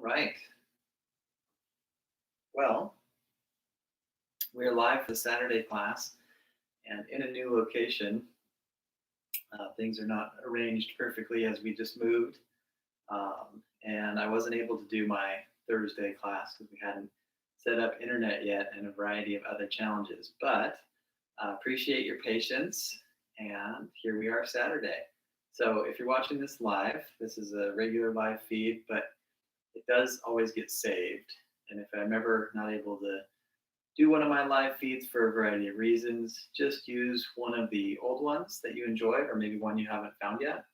Right. Well, we're live for the Saturday class and in a new location. Things are not arranged perfectly as we just moved. And I wasn't able to do my Thursday class because we hadn't set up internet yet and a variety of other challenges. But appreciate your patience. And here we are Saturday. So if you're watching this live, this is a regular live feed, but it does always get saved. And if I'm ever not able to do one of my live feeds for a variety of reasons, just use one of the old ones that you enjoyed, or maybe one you haven't found yet,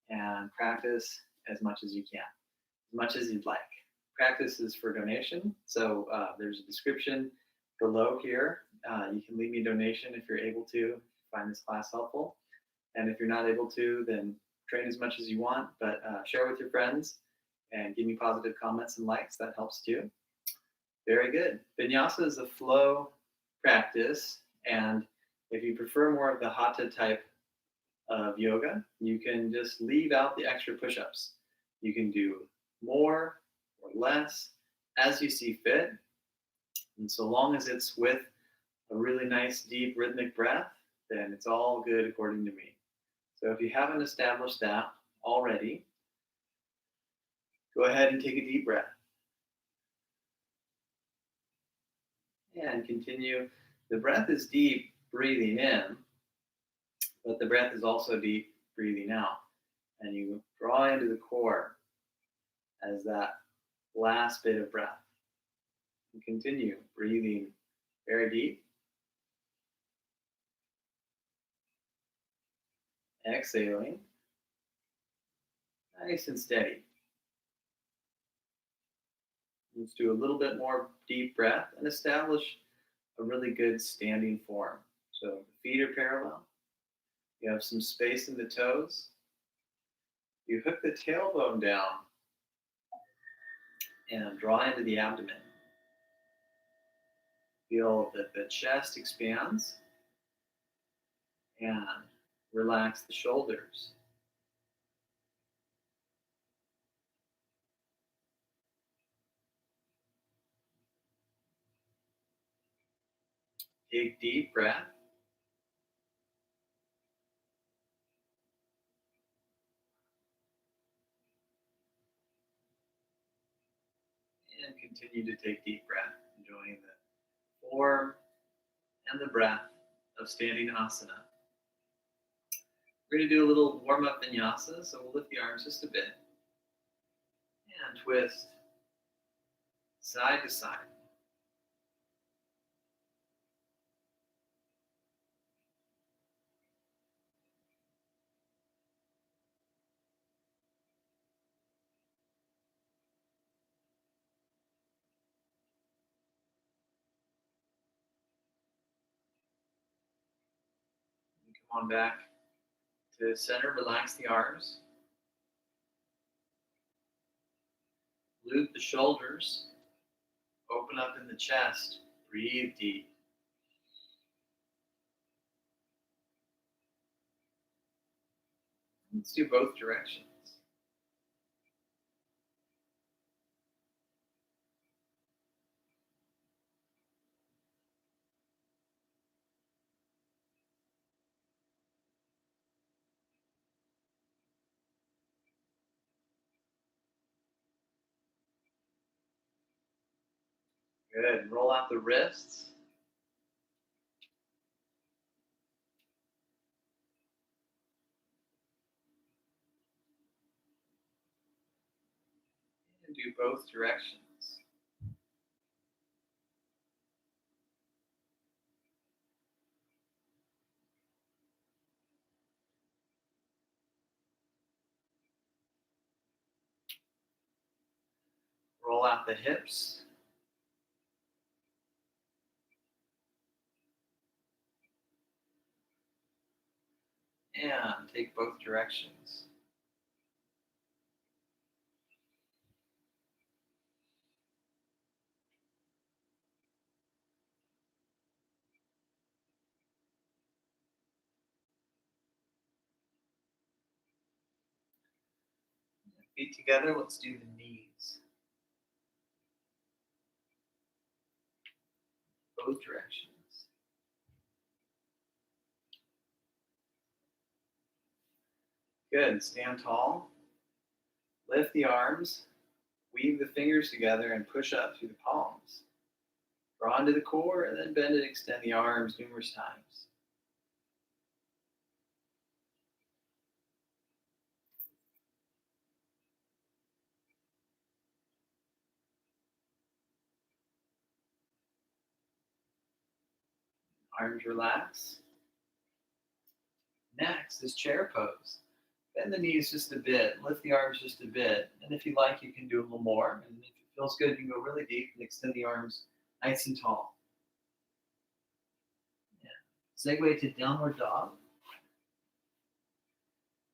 and practice as much as you can, as much as you'd like. Practice is for donation, so there's a description below here. You can leave me a donation if you're able to find this class helpful. And if you're not able to, then train as much as you want, but share with your friends and give me positive comments and likes. That helps too. Very good. Vinyasa is a flow practice, and if you prefer more of the hatha type of yoga, you can just leave out the extra push-ups. You can do more or less as you see fit, and so long as it's with a really nice, deep, rhythmic breath, then it's all good according to me. So if you haven't established that already, go ahead and take a deep breath. And continue. The breath is deep breathing in, but the breath is also deep breathing out. And you draw into the core as that last bit of breath. And continue breathing very deep. Exhaling. Nice and steady. Let's do a little bit more deep breath and establish a really good standing form. So the feet are parallel. You have some space in the toes. You hook the tailbone down and draw into the abdomen. Feel that the chest expands and relax the shoulders. Take deep breath. And continue to take deep breath, enjoying the form and the breath of standing asana. We're going to do a little warm-up vinyasa, so we'll lift the arms just a bit. And twist side to side. And come on back to center, relax the arms. Loop the shoulders. Open up in the chest. Breathe deep. Let's do both directions. Good. Roll out the wrists. And do both directions. Roll out the hips. And take both directions. Feet together, let's do the knees. both directions. Good. Stand tall. Lift the arms. Weave the fingers together and push up through the palms. Draw into the core and then bend and extend the arms numerous times. Arms relax. Next is chair pose. Bend the knees just a bit, lift the arms just a bit, and if you like, you can do a little more. And if it feels good, you can go really deep and extend the arms nice and tall. Yeah. Segue to downward dog.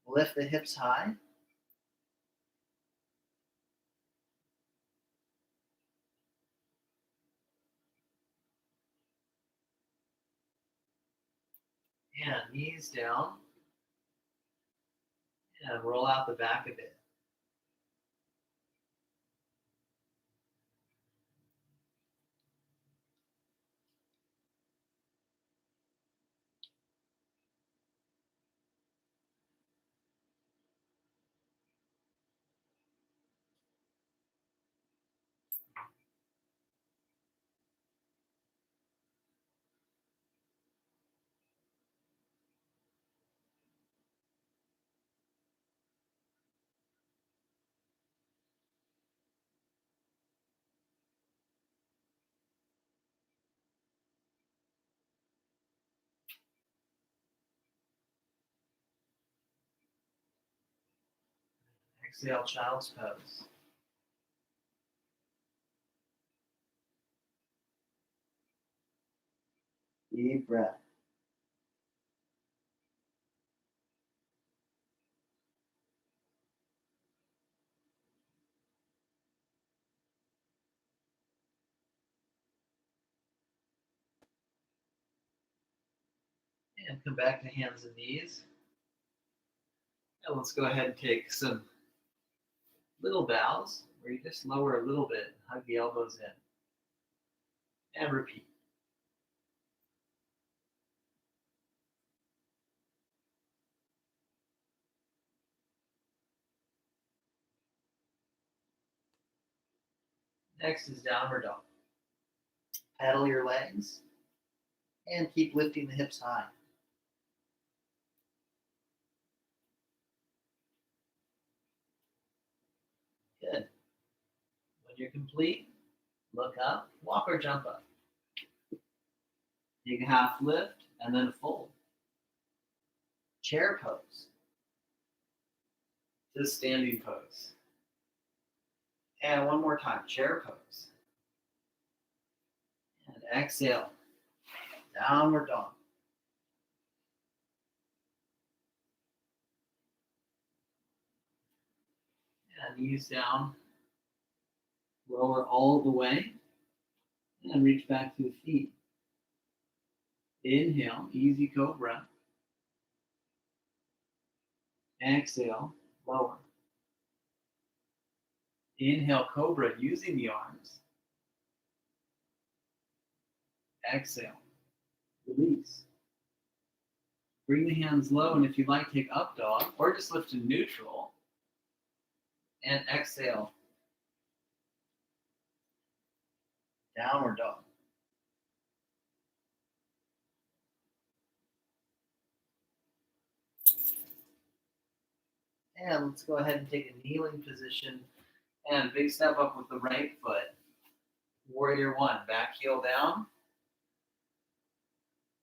Lift the hips high. And knees down. And roll out the back a bit. Exhale, child's pose. Deep breath. And come back to hands and knees. And let's go ahead and take some little bows where you just lower a little bit, hug the elbows in. And repeat. Next is downward dog. Paddle your legs and keep lifting the hips high. Good. When you're complete, look up, walk or jump up. Take a half lift and then a fold. Chair pose. Just standing pose. And one more time, chair pose. And exhale, downward dog. And knees down, lower all the way, and reach back to the feet. Inhale, easy cobra. Exhale, lower. Inhale, cobra, using the arms. Exhale, release. Bring the hands low, and if you like, take up dog, or just lift to neutral. And exhale, downward dog. And let's go ahead and take a kneeling position and big step up with the right foot. Warrior one, back heel down.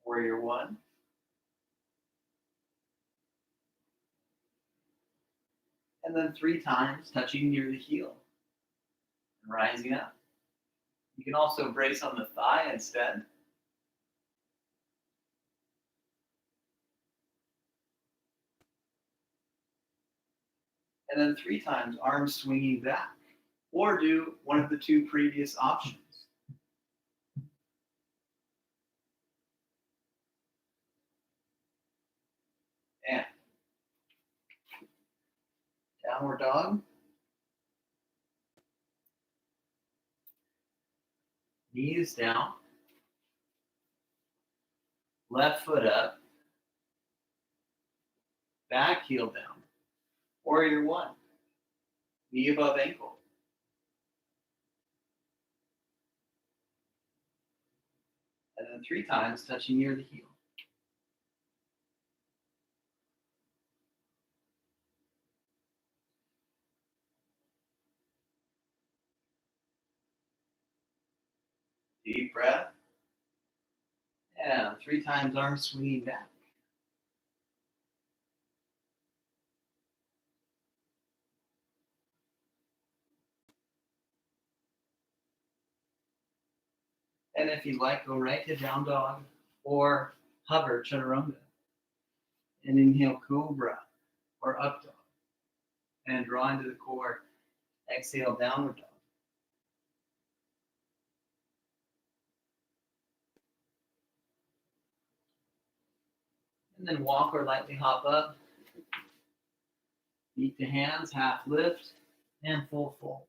Warrior one. And then 3 times, touching near the heel. And rising up. You can also brace on the thigh instead. And then 3 times, arms swinging back. Or do one of the 2 previous options. And downward dog. Knees down. Left foot up, back heel down. Warrior one, knee above ankle. And then 3 times touching near the heel. Deep breath. And 3 times arms swinging back. And if you like, go right to down dog or hover chaturanga. And inhale cobra or up dog. And draw into the core. Exhale downward dog. And then walk or lightly hop up. Feet to hands, half lift, and full fold.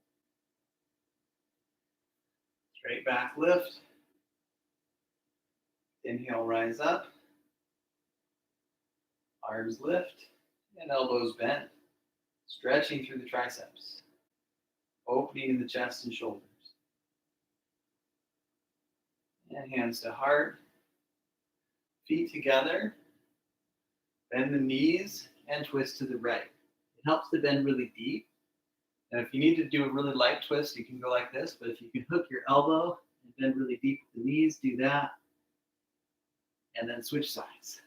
Straight back lift. Inhale, rise up. Arms lift and elbows bend. Stretching through the triceps. Opening in the chest and shoulders. And hands to heart. Feet together. Bend the knees and twist to the right. It helps to bend really deep. And if you need to do a really light twist, you can go like this. But if you can hook your elbow and bend really deep with the knees, do that. And then switch sides.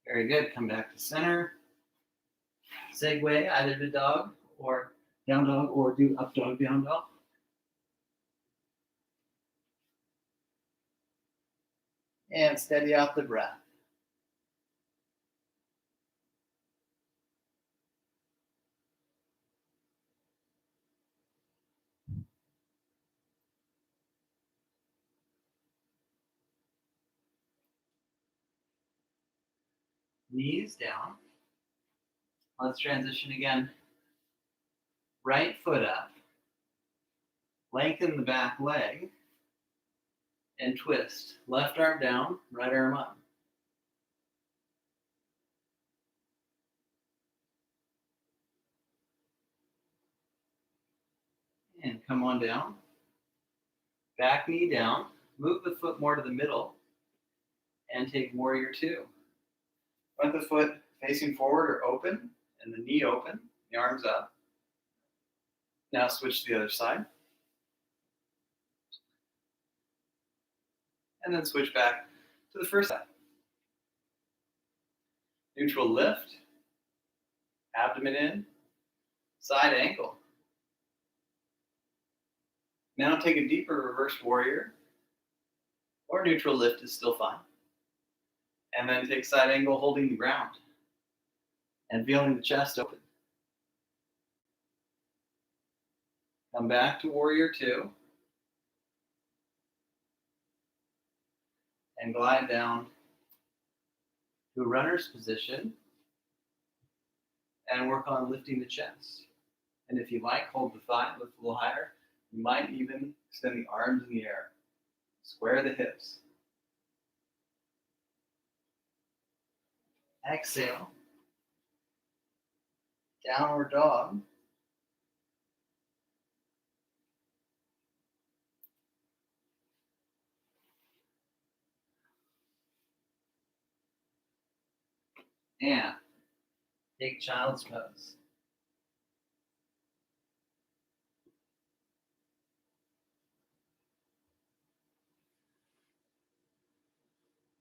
Very good. Come back to center. Segue either to dog or down dog or do up dog, down dog. And steady out the breath. Knees down. Let's transition again. Right foot up. Lengthen the back leg. And twist. Left arm down, right arm up. And come on down. Back knee down. Move the foot more to the middle. And take warrior two. Want the foot facing forward or open, and the knee open, the arms up. Now switch to the other side. And then switch back to the first side. Neutral lift. Abdomen in. Side angle. Now take a deeper reverse warrior. Or neutral lift is still fine. And then take side angle holding the ground. And feeling the chest open. Come back to warrior two. And glide down to a runner's position. And work on lifting the chest. And if you like, hold the thigh, lift a little higher. You might even extend the arms in the air. Square the hips. Exhale. Downward dog. And take child's pose.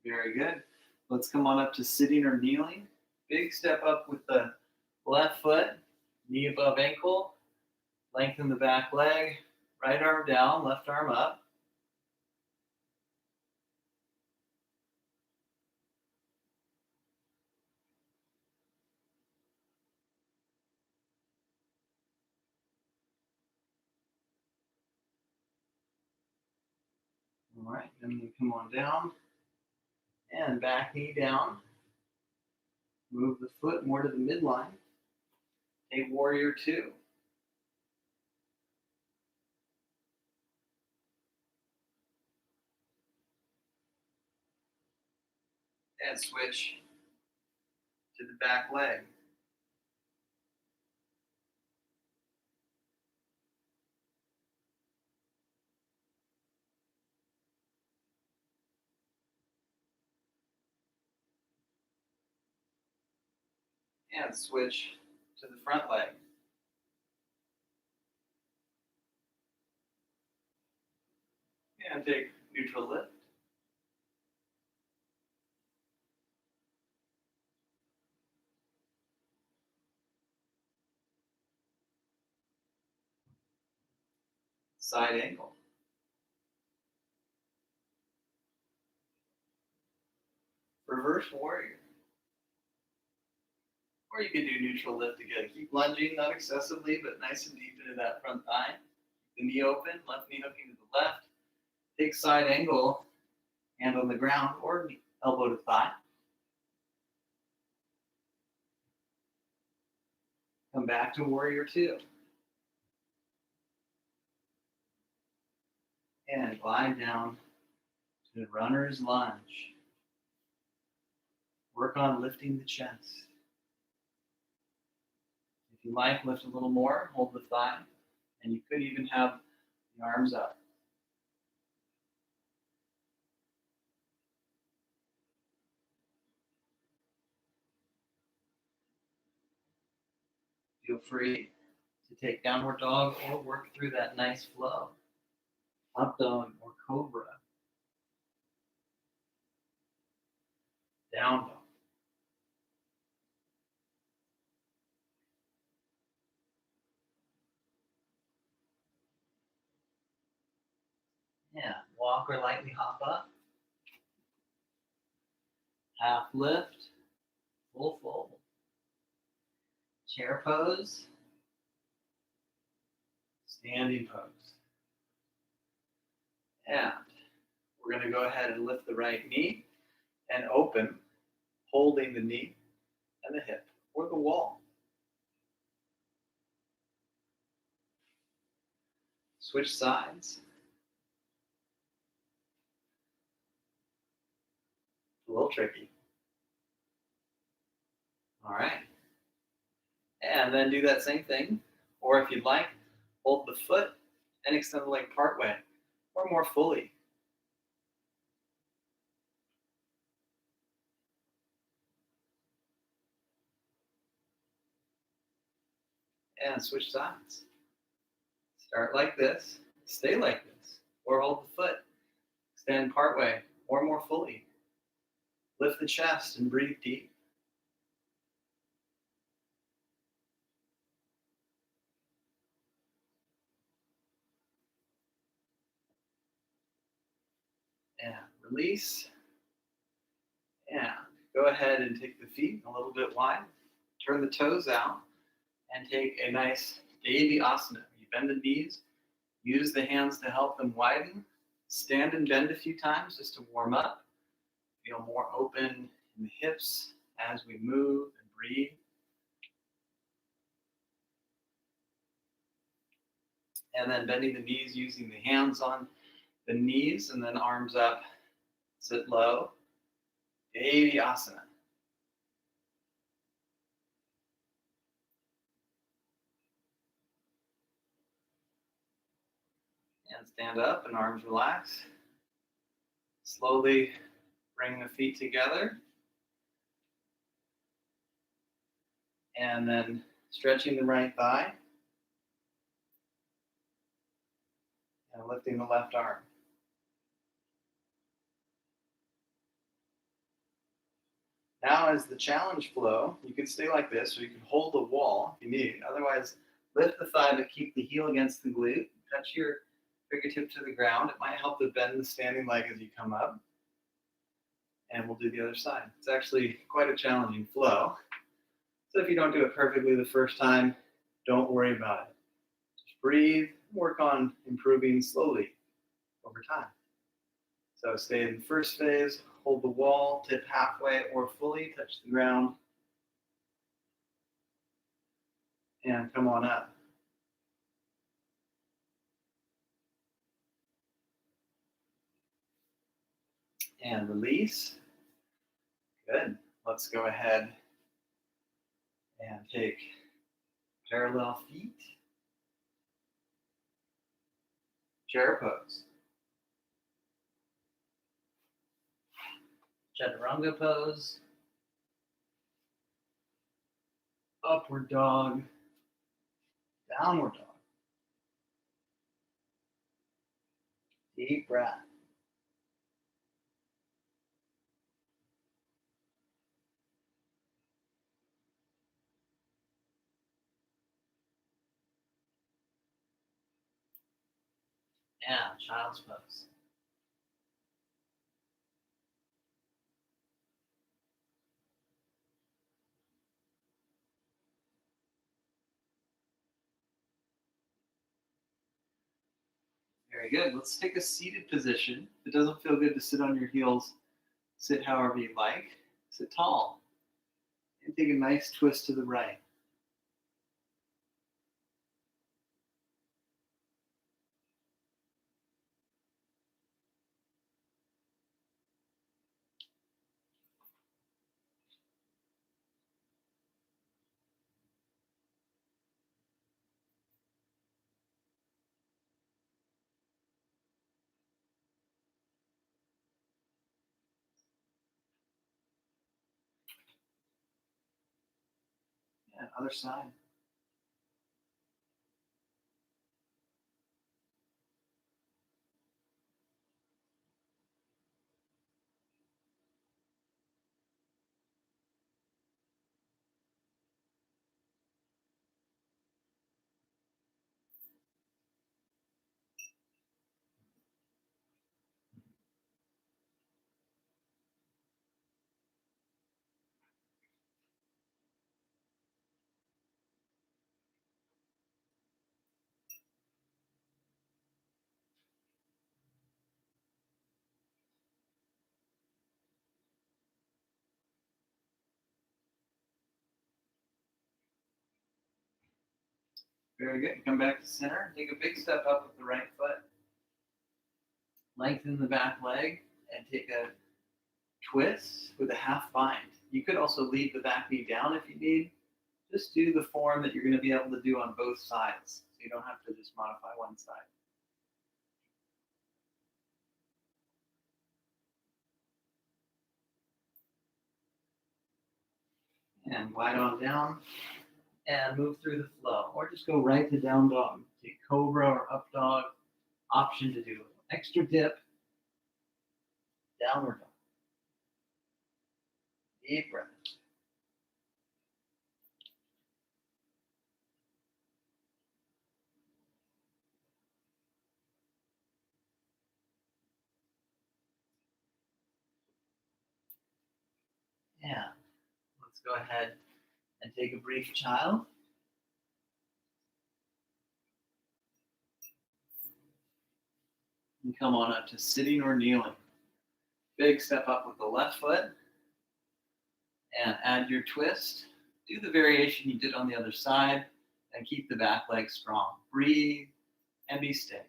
Very good. Let's come on up to sitting or kneeling. Big step up with the left foot, knee above ankle. Lengthen the back leg. Right arm down, left arm up. All right, then come on down. And back knee down. Move the foot more to the midline. Take warrior two. And switch to the back leg. And switch to the front leg. And take neutral lift. Side angle. Reverse warrior. Or you could do neutral lift again. Keep lunging, not excessively, but nice and deep into that front thigh. The knee open, left knee hooking to the left. Take side angle, hand on the ground, or elbow to thigh. Come back to warrior two. And glide down to the runner's lunge. Work on lifting the chest. If you like, lift a little more, hold the thigh, and you could even have the arms up. Feel free to take downward dog or work through that nice flow. Up dog or cobra. Down dog. Yeah, walk or lightly hop up. Half lift, full fold. Chair pose, standing pose. And we're going to go ahead and lift the right knee and open, holding the knee and the hip or the wall. Switch sides. A little tricky. All right. And then do that same thing. Or if you'd like, hold the foot and extend the leg part way or more fully. And switch sides. Start like this, stay like this, or hold the foot. Extend part way or more fully. Lift the chest and breathe deep. And release. And go ahead and take the feet a little bit wide. Turn the toes out and take a nice Devi Asana. You bend the knees, use the hands to help them widen. Stand and bend a few times just to warm up. Feel more open in the hips as we move and breathe. And then bending the knees using the hands on the knees and then arms up. Sit low. Devi Asana. And stand up and arms relax. Slowly bring the feet together. And then stretching the right thigh. And lifting the left arm. Now as the challenge flow, you can stay like this, or you can hold the wall if you need. Otherwise, lift the thigh but keep the heel against the glute. Touch your fingertip to the ground. It might help to bend the standing leg as you come up. And we'll do the other side. It's actually quite a challenging flow. So if you don't do it perfectly the first time, don't worry about it. Just breathe, work on improving slowly over time. So stay in the first phase, hold the wall, tip halfway or fully, touch the ground, and come on up. And release. Good. Let's go ahead and take parallel feet. Chair pose. Chaturanga pose. Upward dog. Downward dog. Deep breath. And child's pose. Very good. Let's take a seated position. If it doesn't feel good to sit on your heels, sit however you like. Sit tall. And take a nice twist to the right. And other side. Very good. Come back to center. Take a big step up with the right foot. Lengthen the back leg and take a twist with a half bind. You could also leave the back knee down if you need. Just do the form that you're going to be able to do on both sides. So you don't have to just modify one side. And glide on down and move through the flow. Or just go right to down dog. Take cobra or up dog. Option to do extra dip. Downward dog. Deep breath. Yeah. Let's go ahead and take a brief child. And come on up to sitting or kneeling. Big step up with the left foot. And add your twist. Do the variation you did on the other side. And keep the back leg strong. Breathe and be steady.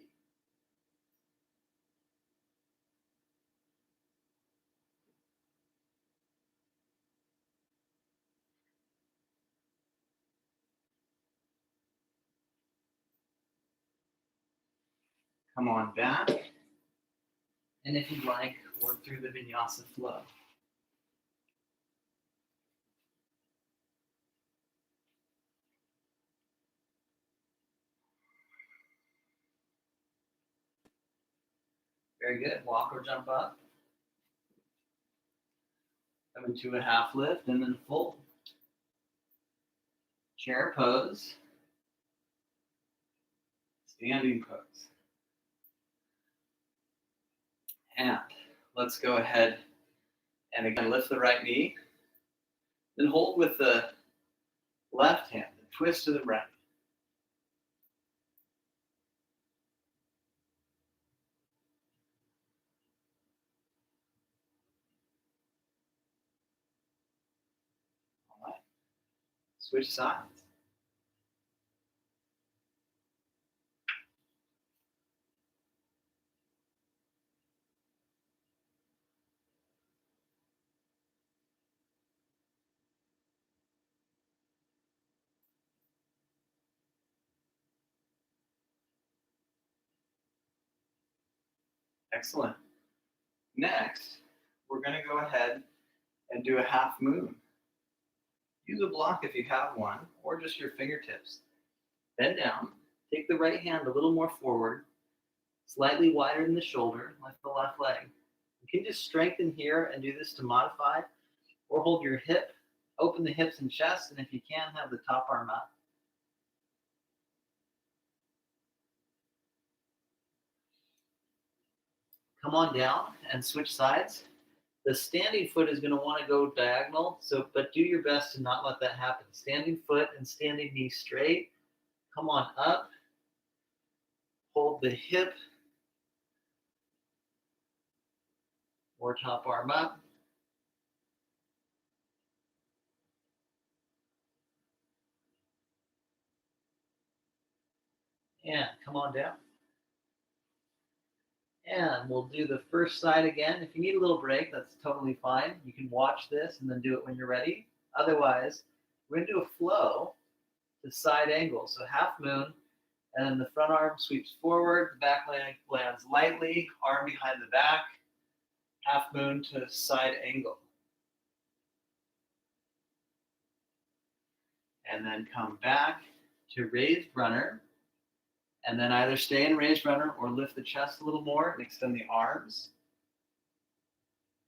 Come on back. And if you'd like, work through the vinyasa flow. Very good. Walk or jump up. Come into a half lift and then fold. Chair pose. Standing pose. And let's go ahead and again lift the right knee. Then hold with the left hand, the twist to the right. All right. Switch sides. Excellent. Next, we're going to go ahead and do a half moon. Use a block if you have one, or just your fingertips. Bend down, take the right hand a little more forward, slightly wider than the shoulder, lift the left leg. You can just strengthen here and do this to modify, or hold your hip, open the hips and chest, and if you can, have the top arm up. Come on down and switch sides. The standing foot is going to want to go diagonal, but do your best to not let that happen. Standing foot and standing knee straight. Come on up. Hold the hip or top arm up. And come on down. And we'll do the first side again. If you need a little break, that's totally fine. You can watch this and then do it when you're ready. Otherwise, we're going to do a flow to side angle. So half moon, and then the front arm sweeps forward, the back leg lands lightly, arm behind the back, half moon to side angle. And then come back to raised runner. And then either stay in raised runner or lift the chest a little more and extend the arms.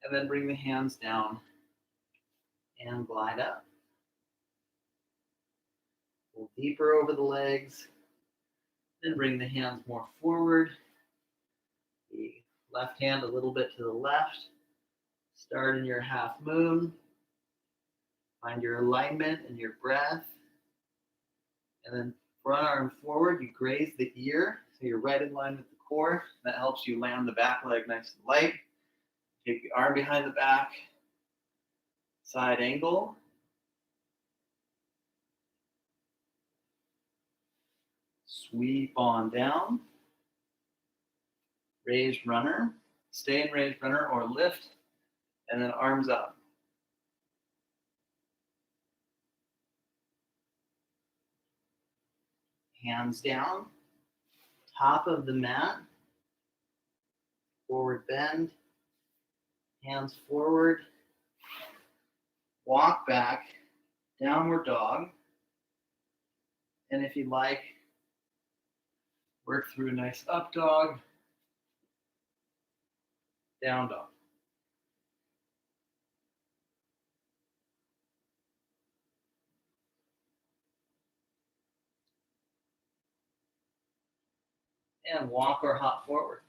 And then bring the hands down and glide up. Pull deeper over the legs. Then bring the hands more forward. The left hand a little bit to the left. Start in your half moon. Find your alignment and your breath. And then front arm forward, you graze the ear, so you're right in line with the core. That helps you land the back leg nice and light. Take the arm behind the back, side angle. Sweep on down. Raised runner. Stay in raised runner or lift, and then arms up. Hands down, top of the mat, forward bend, hands forward, walk back, downward dog, and if you'd like, work through a nice up dog, down dog. And walk or hop forward.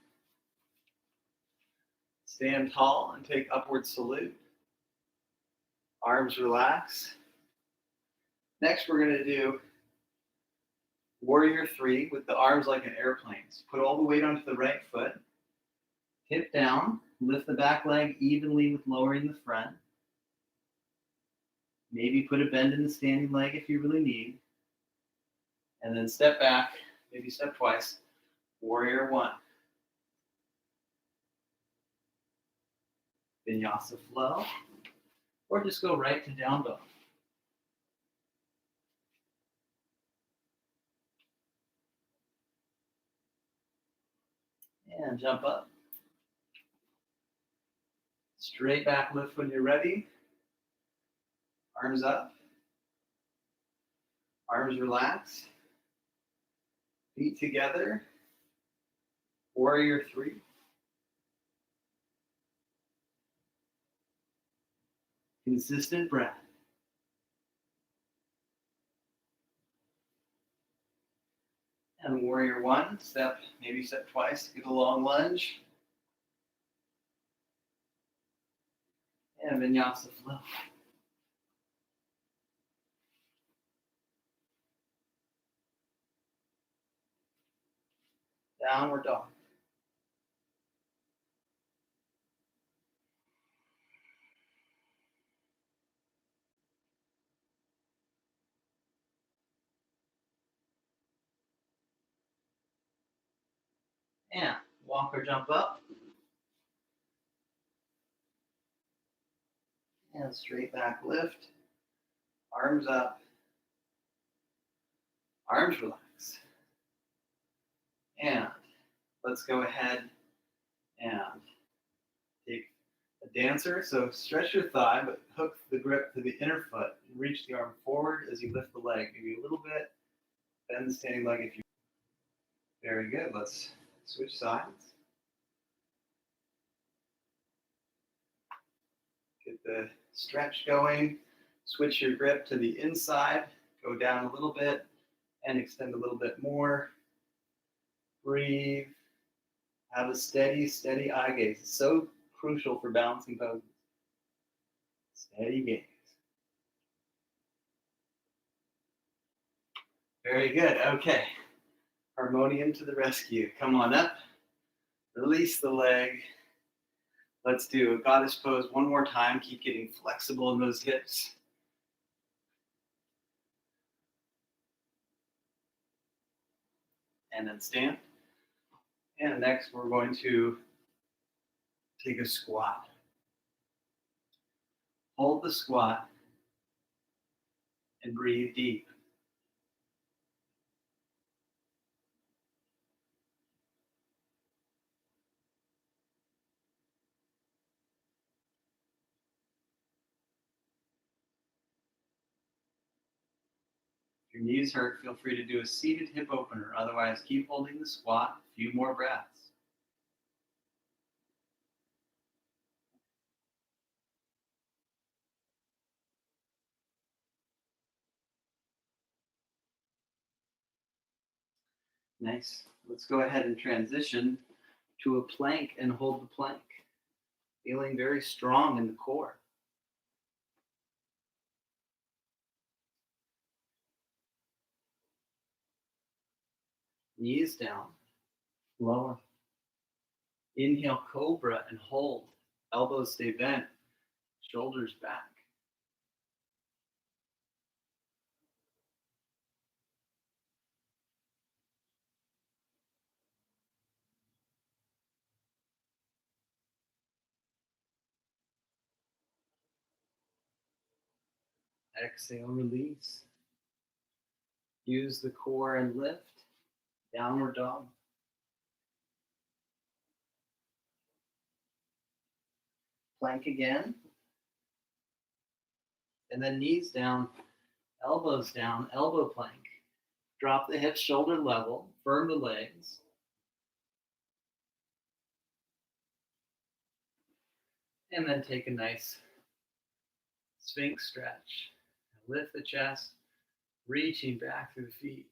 Stand tall and take upward salute. Arms relax. Next, we're going to do warrior 3 with the arms like an airplane. So put all the weight onto the right foot. Hip down. Lift the back leg evenly with lowering the front. Maybe put a bend in the standing leg if you really need. And then step back, maybe step twice. Warrior 1. Vinyasa flow. Or just go right to down dog. And jump up. Straight back lift when you're ready. Arms up. Arms relaxed. Feet together. Warrior 3. Consistent breath. And warrior 1, maybe step twice, get a long lunge. And vinyasa flow. Downward dog. And walk or jump up. And straight back lift. Arms up. Arms relax. And let's go ahead And take a dancer. So stretch your thigh, but hook the grip to the inner foot and reach the arm forward as you lift the leg. Maybe a little bit. Bend the standing leg if you. Very good. Let's switch sides. Get the stretch going. Switch your grip to the inside. Go down a little bit and extend a little bit more. Breathe. Have a steady, steady eye gaze. It's so crucial for balancing poses. Steady gaze. Very good. Okay. Harmonium to the rescue. Come on up. Release the leg. Let's do a goddess pose one more time. Keep getting flexible in those hips. And then stand. And next we're going to take a squat. Hold the squat and breathe deep. If your knees hurt, feel free to do a seated hip opener. Otherwise, keep holding the squat. A few more breaths. Nice. Let's go ahead and transition to a plank and hold the plank. Feeling very strong in the core. Knees down, lower. Inhale, cobra, and hold. Elbows stay bent, shoulders back. Exhale, release. Use the core and lift. Downward dog. Plank again. And then knees down, elbows down, elbow plank. Drop the hips shoulder level, firm the legs. And then take a nice Sphinx stretch. Lift the chest, reaching back through the feet.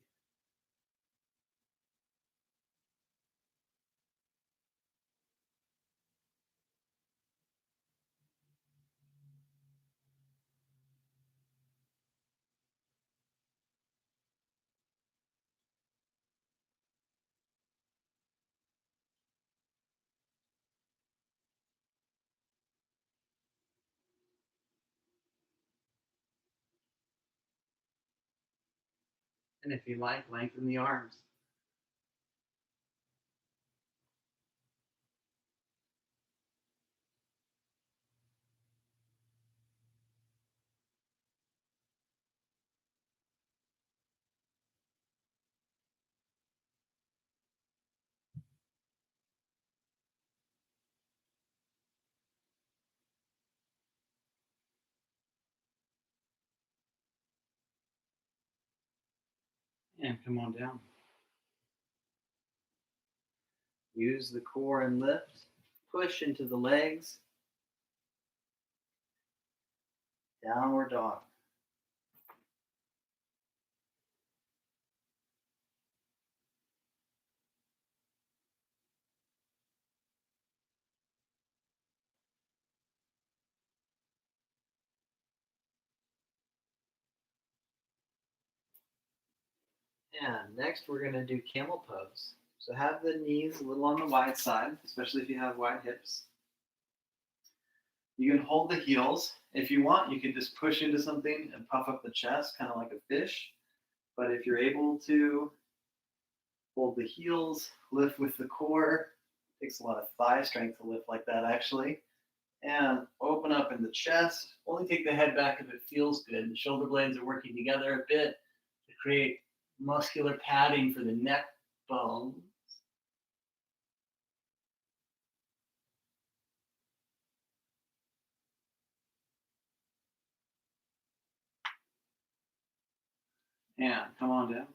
And if you like, lengthen the arms. And come on down. Use the core and lift. Push into the legs. Downward dog. And next we're going to do camel pose. So have the knees a little on the wide side, especially if you have wide hips. You can hold the heels. If you want, you can just push into something and puff up the chest, kind of like a fish. But if you're able to hold the heels, lift with the core, it takes a lot of thigh strength to lift like that actually. And open up in the chest. Only take the head back if it feels good. The shoulder blades are working together a bit to create muscular padding for the neck bone. And come on down.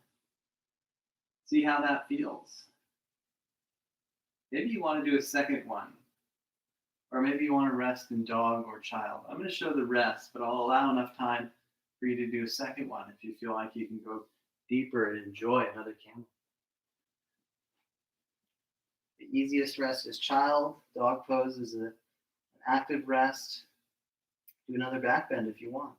See how that feels. Maybe you want to do a second one. Or maybe you want to rest in dog or child. I'm going to show the rest, but I'll allow enough time for you to do a second one if you feel like you can go deeper and enjoy another camel. The easiest rest is child. Dog pose is an active rest. Do another back bend if you want.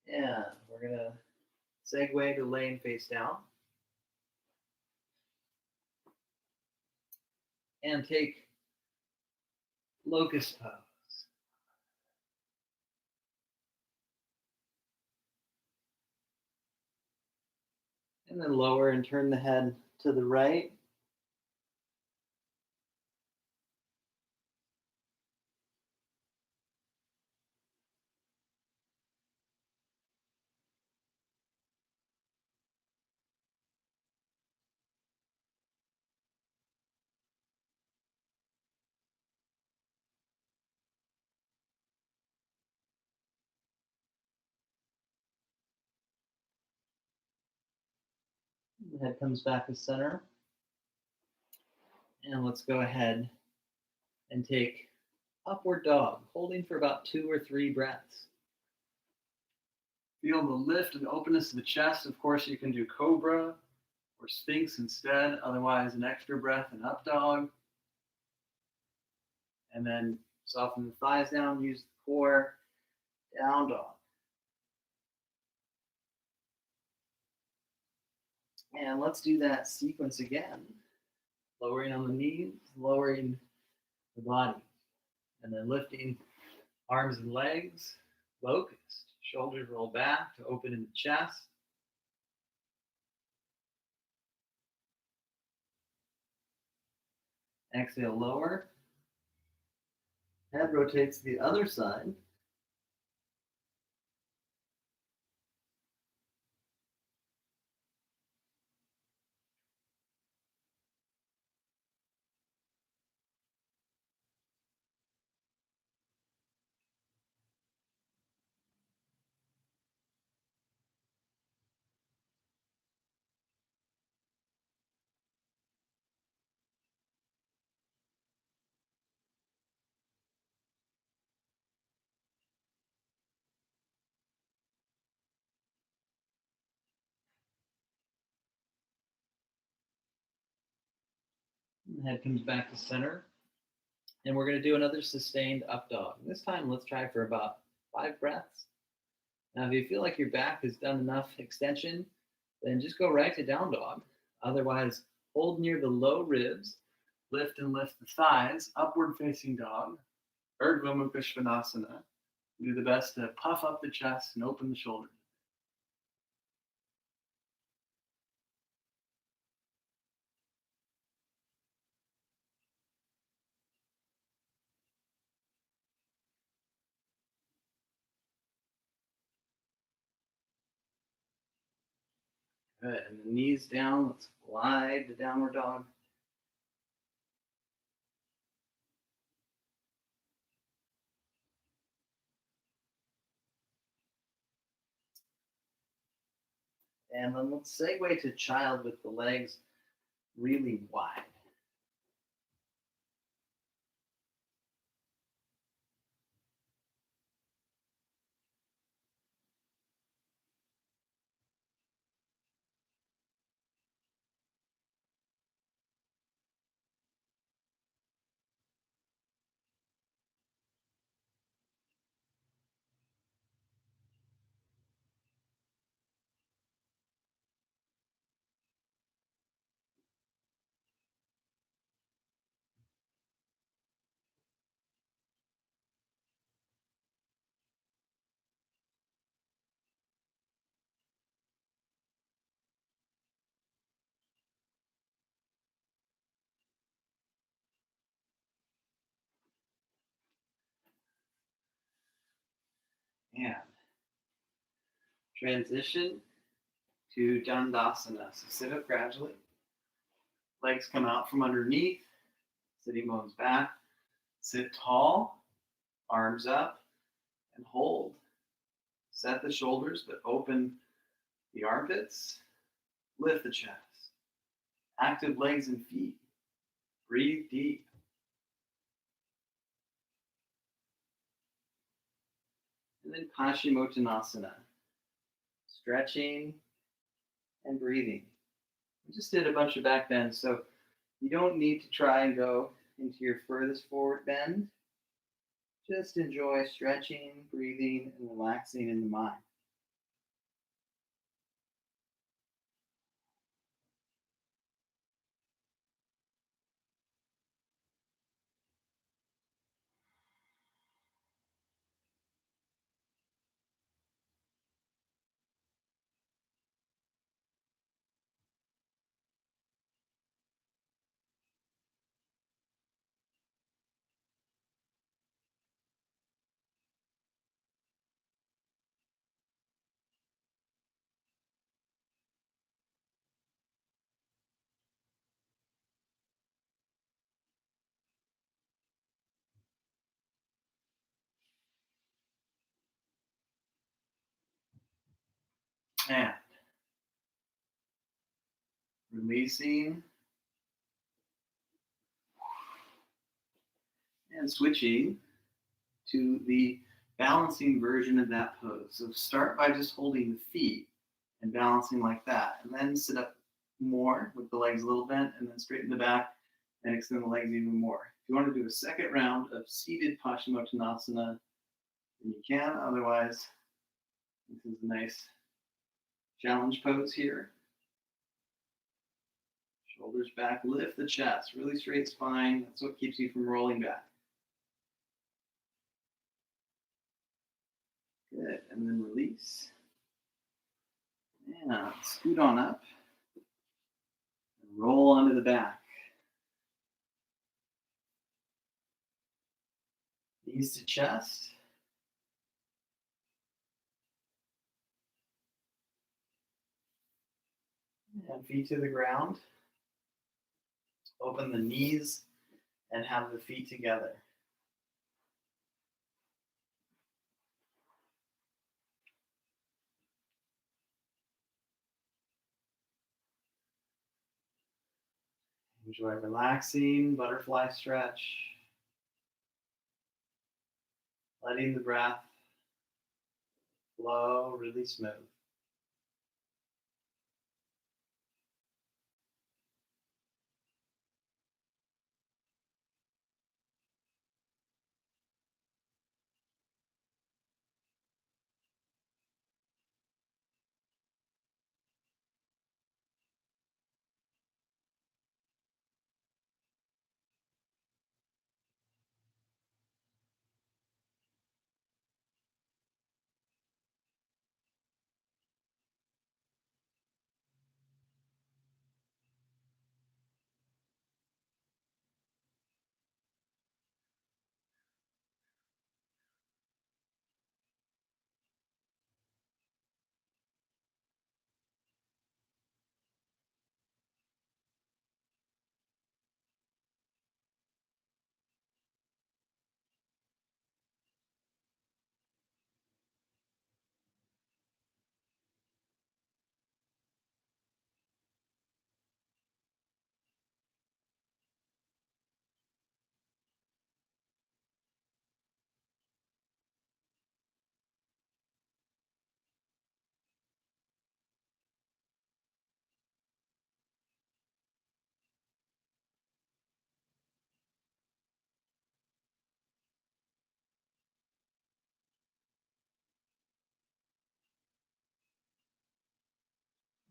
And we're going to segue to laying face down. And take locust pose. And then lower and turn the head to the right. The head comes back to center. And let's go ahead and take upward dog, holding for about 2 or 3 breaths. Feel the lift and openness of the chest. Of course, you can do cobra or sphinx instead. Otherwise, an extra breath and up dog. And then soften the thighs down, use the core, down dog. And let's do that sequence again. Lowering on the knees, lowering the body. And then lifting arms and legs, locust. Shoulders roll back to open in the chest. Exhale, lower. Head rotates to the other side. Head comes back to center. And we're going to do another sustained up dog. This time, let's try for about 5 breaths. Now, if you feel like your back has done enough extension, then just go right to down dog. Otherwise, hold near the low ribs, lift and lift the thighs, upward facing dog, Urdhva Mukha Svanasana. Do the best to puff up the chest and open the shoulders. Good. And the knees down. Let's glide to downward dog. And then let's segue to child with the legs really wide. And transition to Dandasana. So sit up gradually. Legs come out from underneath, sitting bones back. Sit tall, arms up, and hold. Set the shoulders, but open the armpits. Lift the chest. Active legs and feet. Breathe deep. And then Paschimottanasana. Stretching and breathing. We just did a bunch of back bends, so you don't need to try and go into your furthest forward bend. Just enjoy stretching, breathing, and relaxing in the mind. And releasing and switching to the balancing version of that pose. So start by just holding the feet and balancing like that, and then sit up more with the legs a little bent, and then straighten the back and extend the legs even more. If you want to do a second round of seated Paschimottanasana, then you can. Otherwise, this is a nice challenge pose here. Shoulders back, lift the chest, really straight spine. That's what keeps you from rolling back. Good, and then release. And scoot on up. And roll onto the back. Knees to chest. And feet to the ground. Open the knees and have the feet together. Enjoy relaxing, butterfly stretch. Letting the breath flow really smooth.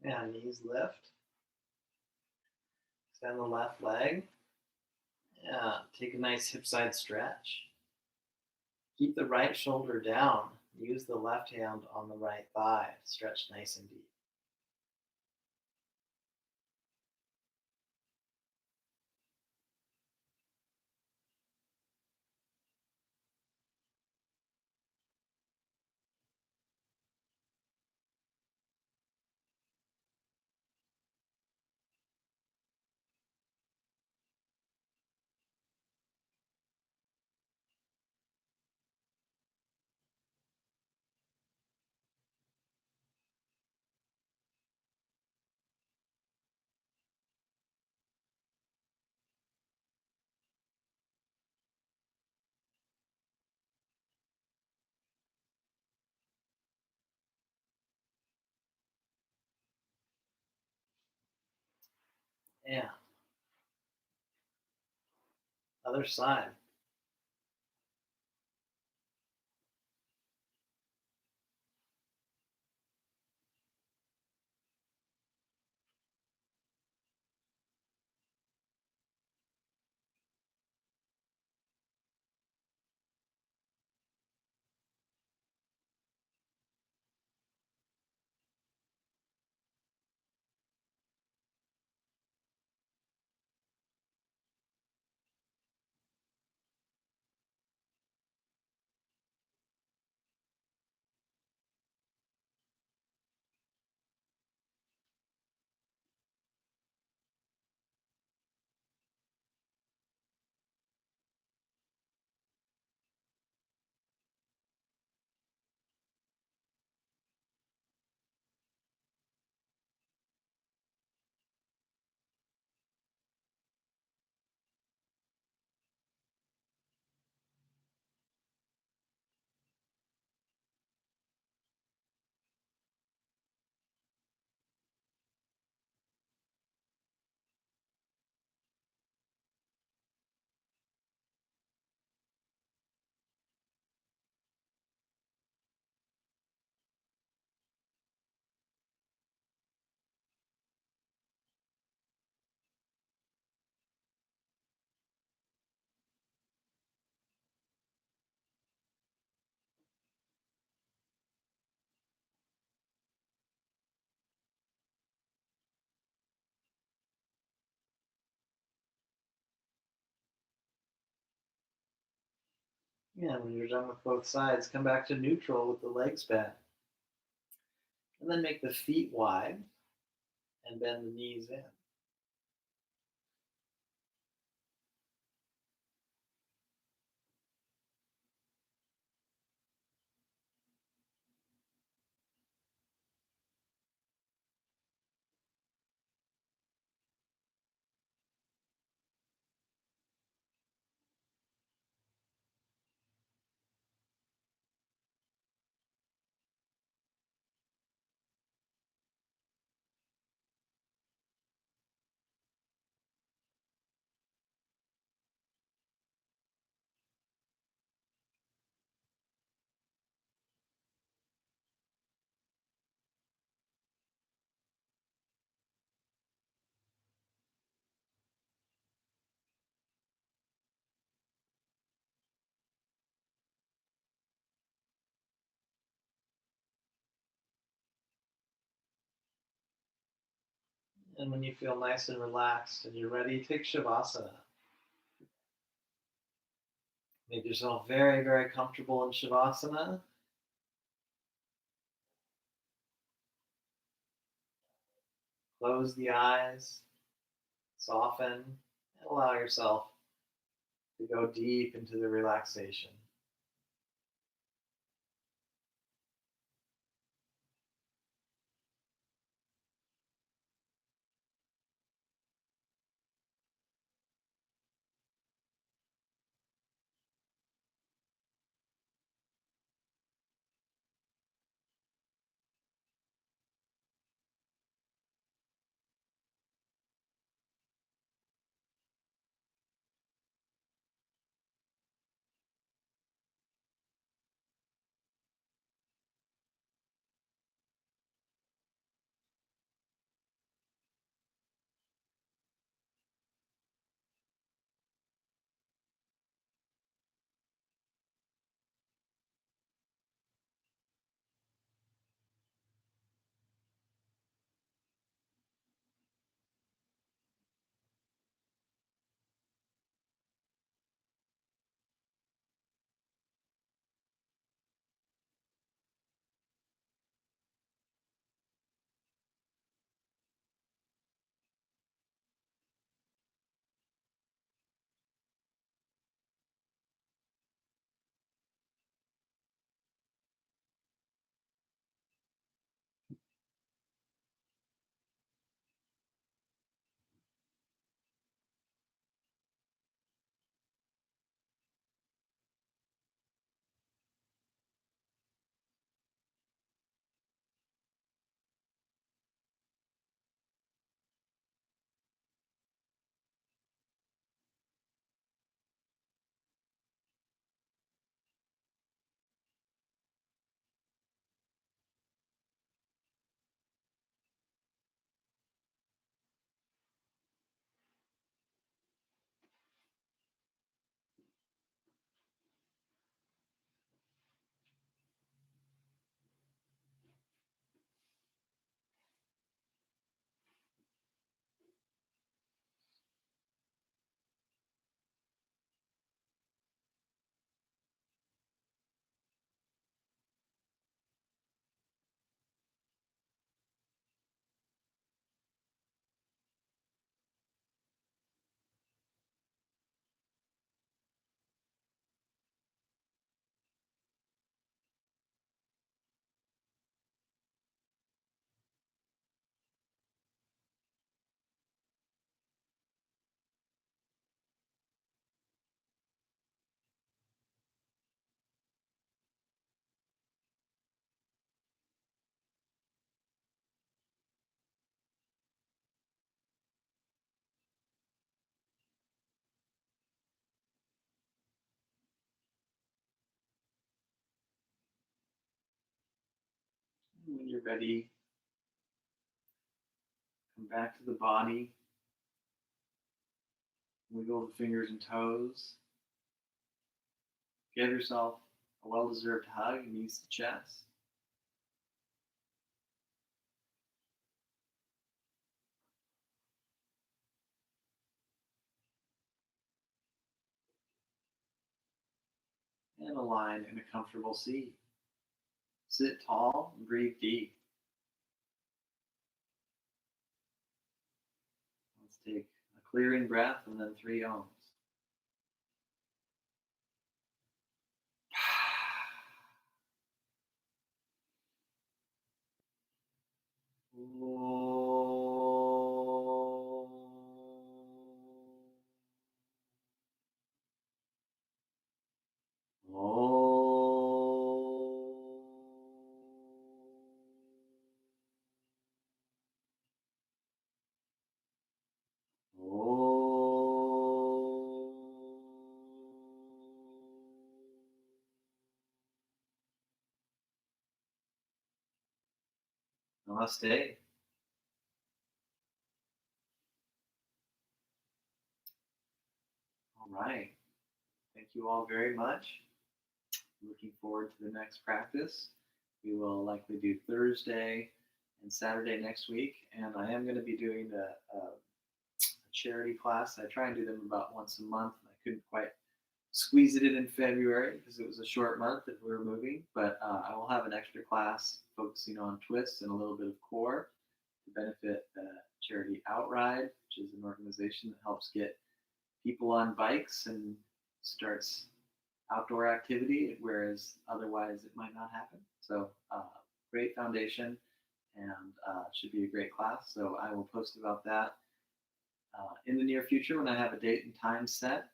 And knees lift. Extend the left leg. Yeah, take a nice hip side stretch. Keep the right shoulder down. Use the left hand on the right thigh to stretch nice and deep. Yeah. Other side. Yeah, when you're done with both sides, come back to neutral with the legs bent. And then make the feet wide and bend the knees in. And when you feel nice and relaxed and you're ready, take Shavasana. Make yourself very, very comfortable in Shavasana. Close the eyes, soften, and allow yourself to go deep into the relaxation. When you're ready, come back to the body. Wiggle the fingers and toes. Give yourself a well-deserved hug and ease the chest. And align in a comfortable seat. Sit tall and breathe deep. Let's take a clearing breath and then 3 ohms. Namaste. All right. Thank you all very much. Looking forward to the next practice. We will likely do Thursday and Saturday next week, and I am going to be doing a charity class. I try and do them about once a month. I couldn't quite squeeze it in February because it was a short month that we were moving, but I will have an extra class focusing on twists and a little bit of core to benefit the charity Outride, which is an organization that helps get people on bikes and starts outdoor activity, whereas otherwise it might not happen. So great foundation, and should be a great class. So I will post about that in the near future when I have a date and time set.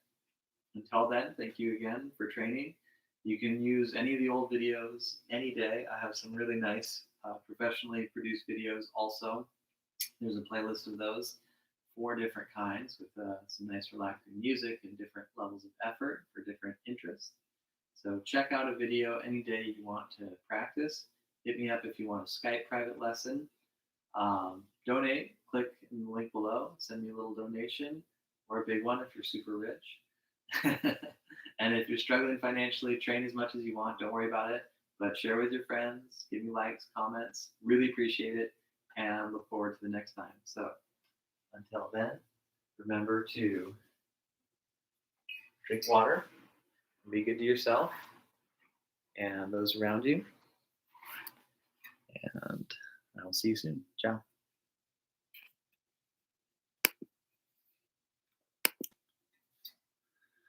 Until then, thank you again for training. You can use any of the old videos any day. I have some really nice professionally produced videos also. There's a playlist of those, 4 different kinds with some nice relaxing music and different levels of effort for different interests. So check out a video any day you want to practice. Hit me up if you want a Skype private lesson. Donate, click in the link below, send me a little donation, or a big one if you're super rich. And if you're struggling financially, train as much as you want, don't worry about it, but share with your friends, give me likes, comments, really appreciate it, and look forward to the next time. So until then, remember to drink water, be good to yourself and those around you, and I will see you soon. Ciao.